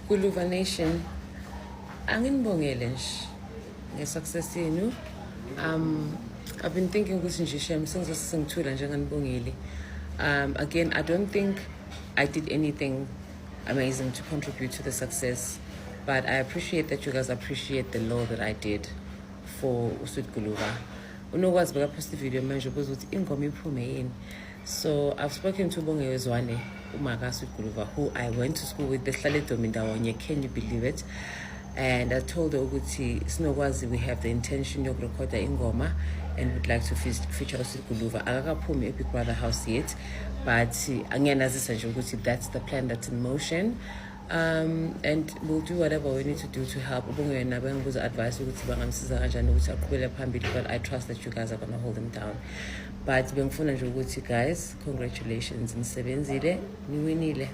Guluva Nation, anginibongele nje ngesuccess yenu. I've been thinking ukuthi nje shem sengithula njenganibongeli. Again, I don't think I did anything amazing to contribute to the success, but I appreciate that you guys appreciate the law that I did for Usud Guluva. Unokwazi beka post video manje ukuthi ingoma iphume yini. So I've spoken to Bonge Zwane, Umaga Usud Guluva, who I went to school with. Can you believe it? And I told her ukuthi sinokwazi we have the intention of recording ingoma and would like to feature Usud Guluva. Akakaphumi Epic Brother House yet, but angiyanazisa nje ukuthi that's the plan that's in motion. And we'll do whatever we need to do to help. But I trust that you guys are gonna hold them down. But guys, congratulations and niwinile.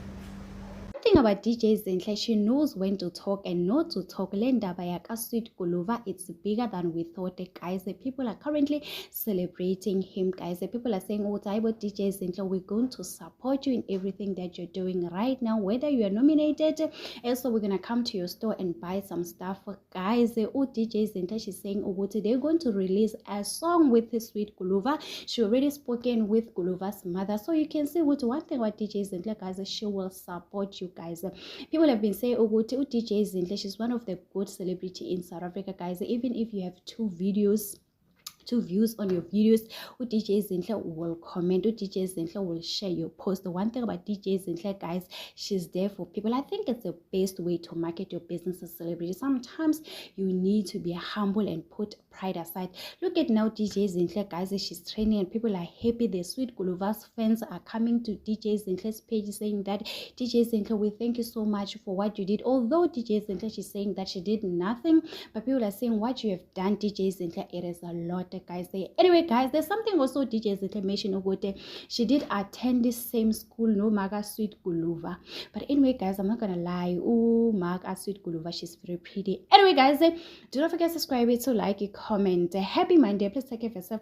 Thing about DJ Zinhle, she knows when to talk and not to talk. Lendaba yaka Usud Guluva, it's bigger than we thought, guys. The people are currently celebrating him, guys. The people are saying, oh, about DJ Zinhle, we're going to support you in everything that you're doing right now, whether you are nominated. Also, we're gonna come to your store and buy some stuff, guys. Oh, DJ Zinhle, she's saying, oh, they're going to release a song with Usud Guluva. She already spoken with Guluva's mother, so you can see what one thing about DJ Zinhle, guys, she will support you, guys. People have been saying, oh, DJ Zinhle, she's one of the good celebrity in South Africa, guys. Even if you have two views on your videos, DJ Zinhle will comment, DJ Zinhle will share your post. The one thing about DJ Zinhle, guys, she's there for people. I think it's the best way to market your business as a celebrity. Sometimes you need to be humble and put pride aside. Look at now DJ Zinhle, guys, she's training and people are happy. The Usud Guluva's fans are coming to DJ Zinhle's page saying that DJ Zinhle, we thank you so much for what you did. Although DJ Zinhle, she's saying that she did nothing, but people are saying what you have done, DJ Zinhle, it is a lot, guys. Anyway, guys, there's something also DJ Zinhle mentioned about she did attend the same school, no Maga Usud Guluva. But anyway, guys, I'm not gonna lie, oh, Maga Usud Guluva, she's very pretty. Anyway, guys, do not forget to subscribe, to like, comment. Happy Monday. Please take care of yourself.